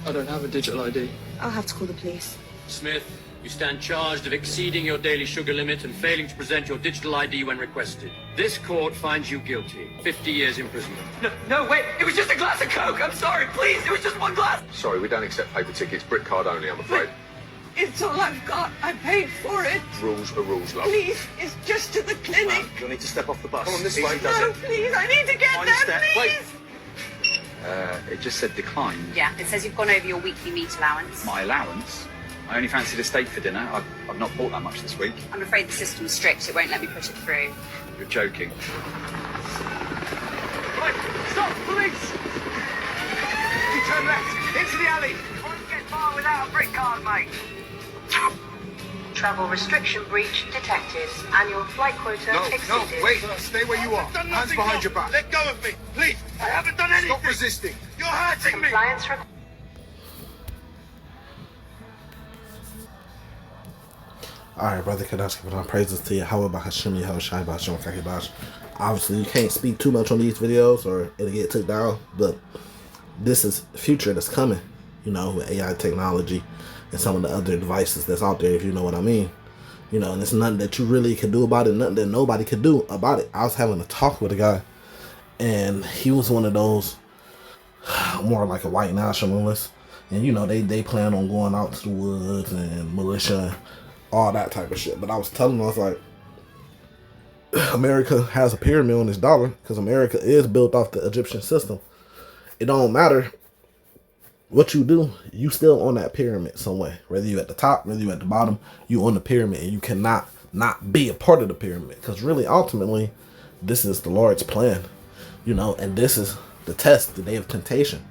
I don't have a digital ID. I'll have to call the police. Smith, you stand charged of exceeding your daily sugar limit and failing to present your digital ID when requested. This court finds you guilty. 50 years imprisonment. No, wait. It was just a glass of Coke. I'm sorry, please. It was just one glass. Sorry, we don't accept paper tickets. Brick card only, I'm afraid. It's all I've got. I paid for it. Rules are rules, love. Please, it's just to the clinic. You'll need to step off the bus. Come on, this Easy way. does No, it. please, I need to get Mind there, step. please. It just said decline. Yeah, it says you've gone over your weekly meat allowance. My allowance? I only fancied a steak for dinner. I've not bought that much this week. I'm afraid the system's strict. It won't let me push it through. You're joking. Right, stop, police! You turn left, into the alley. Won't get far without a brick card, mate. Travel restriction breach detected. Annual flight quota exceeded. Wait, stay where you are. Hands behind your back. Let go of me, please. I haven't done anything. Stop resisting. You're hurting me. Compliance required. Alright, brother, can I give all praises to you? How about Hashem Yahushai Basham Kakibash? Obviously, you can't speak too much on these videos or it'll get took down, but this is future that's coming, you know, with AI technology and some of the other devices that's out there, if you know what I mean. You know, and it's nothing that you really can do about it, nothing that nobody could do about it. I was having a talk with a guy, and he was one of those, more like a white nationalist. And, you know, they plan on going out to the woods and militia, all that type of shit. But I was telling him, I was like, America has a pyramid on its dollar because America is built off the Egyptian system. It don't matter what you do, you still on that pyramid somewhere. Whether you at the top, whether you at the bottom, you on the pyramid, and you cannot not be a part of the pyramid. Because really, ultimately, this is the Lord's plan, you know, and this is the test, the day of temptation,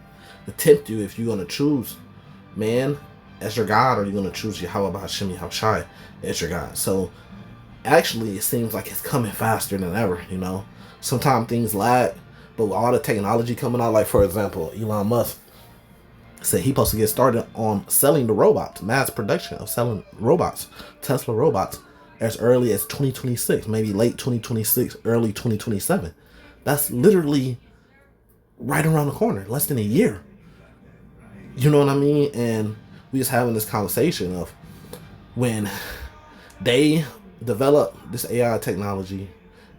to tempt you if you're gonna choose man as your God, or you're gonna choose Yahweh Hashem Yahushai as your God. So actually, it seems like it's coming faster than ever. You know, sometimes things lag, but with all the technology coming out, like for example, Elon Musk said he's supposed to get started on selling the robots, mass production of selling robots, Tesla robots, as early as 2026, maybe late 2026, early 2027. That's literally right around the corner, less than a year. You know what I mean? And we just having this conversation of when they develop this AI technology,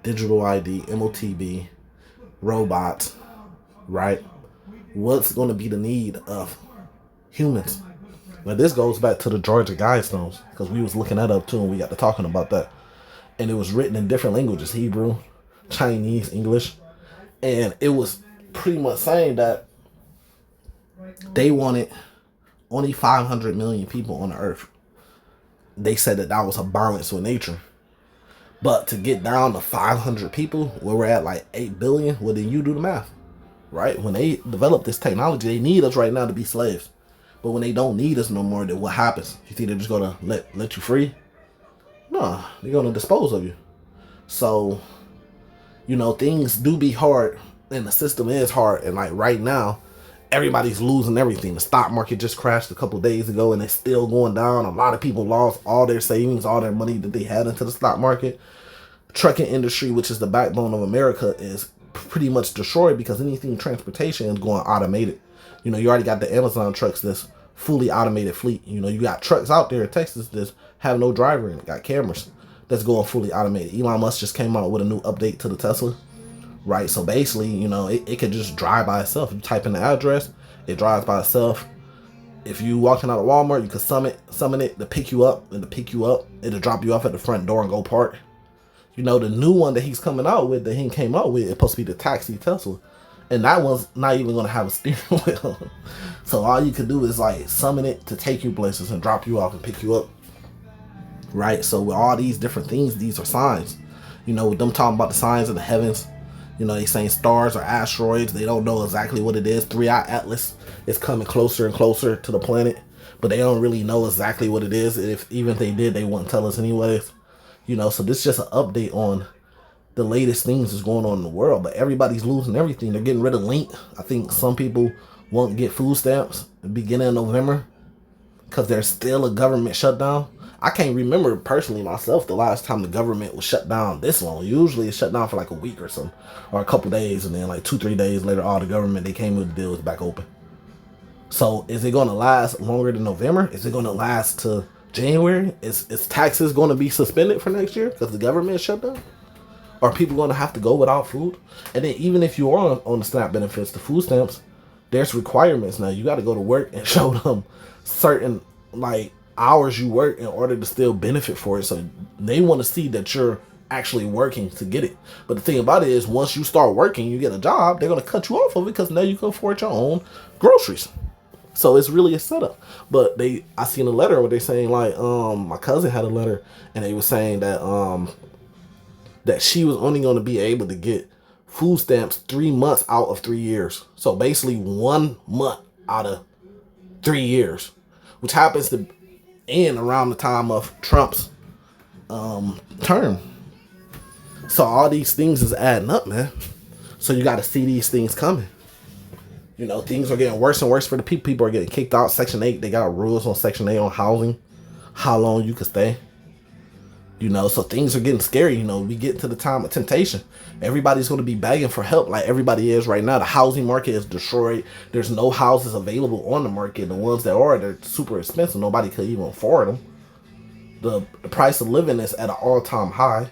digital ID, MOTB, robots, right? What's going to be the need of humans? Now this goes back to the Georgia Guidestones, because we was looking that up too and we got to talking about that. And it was written in different languages, Hebrew, Chinese, English. And it was pretty much saying that they wanted only 500 million people on the earth. They said that was a balance with nature. But to get down to 500 people, where we're at like 8 billion, well then you do the math. Right? When they develop this technology, they need us right now to be slaves. But when they don't need us no more, then what happens? You think they're just gonna let you free? No, they're gonna dispose of you. So, you know, things do be hard, and the system is hard. And like right now, everybody's losing everything. The stock market just crashed a couple of days ago, and it's still going down. A lot of people lost all their savings, all their money that they had into the stock market. The trucking industry, which is the backbone of America, is pretty much destroyed because anything transportation is going automated. You know, you already got the Amazon trucks, this fully automated fleet. You know, you got trucks out there in Texas that have no driver in it, got cameras that's going fully automated. Elon Musk just came out with a new update to the Tesla, right? So basically, you know, it can just drive by itself. You type in the address, it drives by itself. If you walking out of Walmart, you can summon it to pick you up, and to pick you up, it'll drop you off at the front door and go park. You know, the new one that he's coming out with, that he came out with, it's supposed to be the taxi Tesla. And that one's not even going to have a steering wheel. So all you can do is like summon it to take you places and drop you off and pick you up. Right? So with all these different things, these are signs. You know, with them talking about the signs of the heavens, you know, they saying stars or asteroids. They don't know exactly what it is. 3i Atlas is coming closer and closer to the planet. But they don't really know exactly what it is. Even if they did, they wouldn't tell us anyways. You know, so this is just an update on the latest things that's going on in the world. But everybody's losing everything. They're getting rid of Link. I think some people won't get food stamps at the beginning of November because there's still a government shutdown. I can't remember personally myself the last time the government was shut down this long. Usually it's shut down for like a week or something, or a couple days, and then like 2-3 days later, all the government they came with the deal is back open. So is it going to last longer than November? Is it going to last to January? Is taxes going to be suspended for next year because the government shut down? Are people going to have to go without food? And then even if you are on the SNAP benefits, the food stamps, there's requirements now. You got to go to work and show them certain like hours you work in order to still benefit for it. So they want to see that you're actually working to get it. But the thing about it is, once you start working, you get a job, they're going to cut you off of it because now you can afford your own groceries. So it's really a setup. But I seen a letter where they're saying like, my cousin had a letter and they were saying that that she was only going to be able to get food stamps 3 months out of 3 years. So basically 1 month out of 3 years, which happens to end around the time of Trump's term. So all these things is adding up, man. So you got to see these things coming. You know, things are getting worse and worse for the people. People are getting kicked out. Section 8, they got rules on Section 8 on housing, how long you can stay. You know, so things are getting scary. You know, we get to the time of temptation. Everybody's going to be begging for help like everybody is right now. The housing market is destroyed. There's no houses available on the market. The ones that are, they're super expensive. Nobody could even afford them. The price of living is at an all-time high.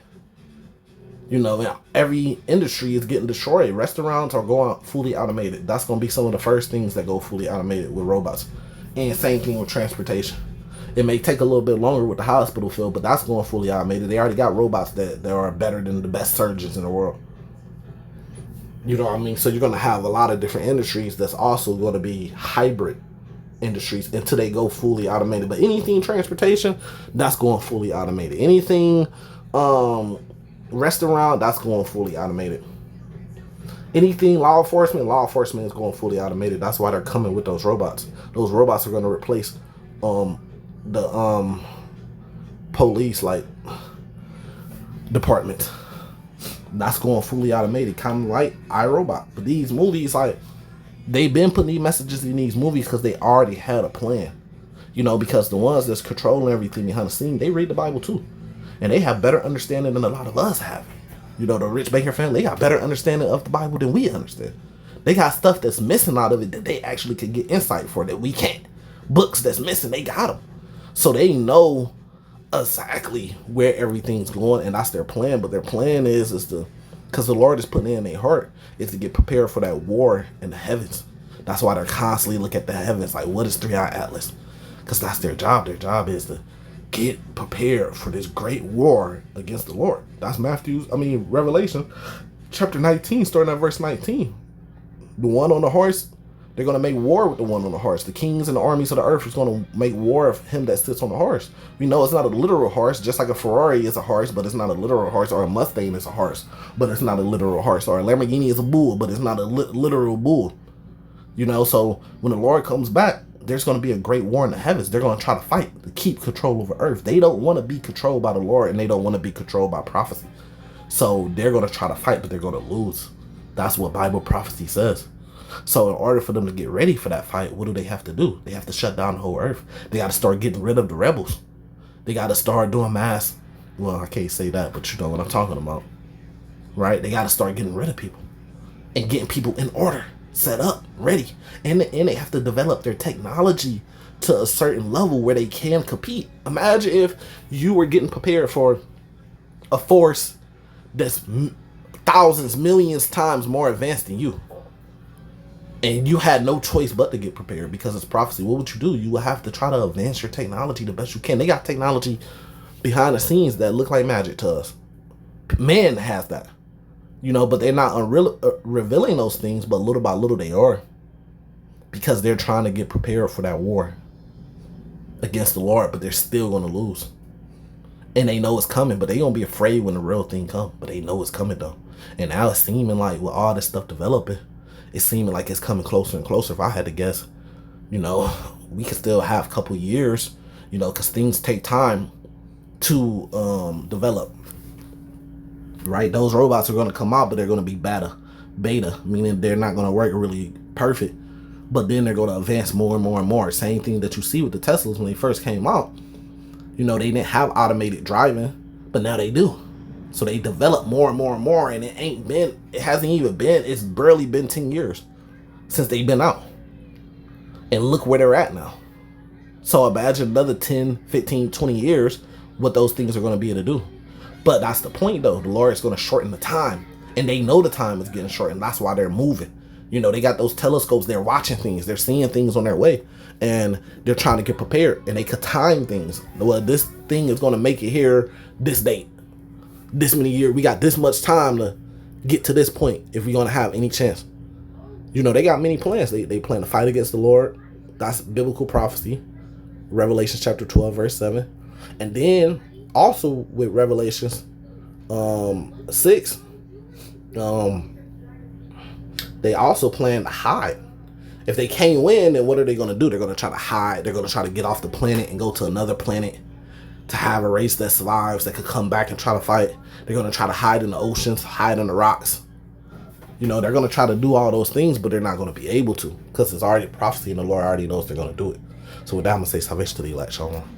You know, every industry is getting destroyed. Restaurants are going fully automated. That's going to be some of the first things that go fully automated with robots. And same thing with transportation. It may take a little bit longer with the hospital field, but that's going fully automated. They already got robots that are better than the best surgeons in the world. You know what I mean? So you're going to have a lot of different industries that's also going to be hybrid industries until they go fully automated. But anything transportation, that's going fully automated. Anything restaurant, that's going fully automated. Anything law enforcement is going fully automated. That's why they're coming with those robots. Those robots are going to replace the police like department. That's going fully automated, kind of like iRobot. But these movies, like, they've been putting these messages in these movies because they already had a plan. You know, because the ones that's controlling everything behind the scene, they read the Bible too. And they have better understanding than a lot of us have. You know, the Rich Baker family, they got better understanding of the Bible than we understand. They got stuff that's missing out of it that they actually could get insight for that we can't. Books that's missing, they got them. So they know exactly where everything's going, and that's their plan. But their plan is to, because the Lord is putting it in their heart, is to get prepared for that war in the heavens. That's why they're constantly looking at the heavens like, what is 3-Eye Atlas? Because that's their job. Their job is to get prepared for this great war against the Lord. That's Revelation chapter 19, starting at verse 19. The one on the horse, they're going to make war with the one on the horse. The kings and the armies of the earth is going to make war of him that sits on the horse. We know it's not a literal horse, just like a Ferrari is a horse, but it's not a literal horse, or a Mustang is a horse, but it's not a literal horse, or a Lamborghini is a bull, but it's not a literal bull. You know, so when the Lord comes back, there's going to be a great war in the heavens. They're going to try to fight to keep control over earth. They don't want to be controlled by the Lord, and they don't want to be controlled by prophecy. So they're going to try to fight, but they're going to lose. That's what Bible prophecy says. So in order for them to get ready for that fight, what do they have to do? They have to shut down the whole earth. They got to start getting rid of the rebels. They got to start doing mass. Well, I can't say that, but you know what I'm talking about. Right? They got to start getting rid of people and getting people in order, set up, ready. And they have to develop their technology to a certain level where they can compete. Imagine if you were getting prepared for a force that's thousands, millions times more advanced than you. And you had no choice but to get prepared because it's prophecy. What would you do? You would have to try to advance your technology the best you can. They got technology behind the scenes that look like magic to us. Man has that. You know, but they're not revealing those things, but little by little they are. Because they're trying to get prepared for that war against the Lord, but they're still going to lose. And they know it's coming, but they going to be afraid when the real thing comes. But they know it's coming, though. And now it's seeming like with all this stuff developing, it's seeming like it's coming closer and closer. If I had to guess, you know, we could still have a couple years, you know, because things take time to develop. Right? Those robots are going to come out, but they're going to be beta, meaning they're not going to work really perfect. But then they're going to advance more and more and more. Same thing that you see with the Teslas when they first came out. You know, they didn't have automated driving, but now they do. So they develop more and more and more, and it's barely been 10 years since they've been out. And look where they're at now. So imagine another 10, 15, 20 years, what those things are going to be able to do. But that's the point, though. The Lord is going to shorten the time. And they know the time is getting shortened. That's why they're moving. You know, they got those telescopes. They're watching things. They're seeing things on their way. And they're trying to get prepared. And they could time things. Well, this thing is going to make it here this date. This many years. We got this much time to get to this point if we're going to have any chance. You know, they got many plans. They plan to fight against the Lord. That's biblical prophecy. Revelation chapter 12, verse 7. And then also with Revelations 6, they also plan to hide. If they can't win, then what are they going to do? They're going to try to hide. They're going to try to get off the planet and go to another planet to have a race that survives, that could come back and try to fight. They're going to try to hide in the oceans, hide in the rocks. You know, they're going to try to do all those things, but they're not going to be able to because it's already prophecy and the Lord already knows they're going to do it. So with that, I'm going to say salvation to the elect. Shalom.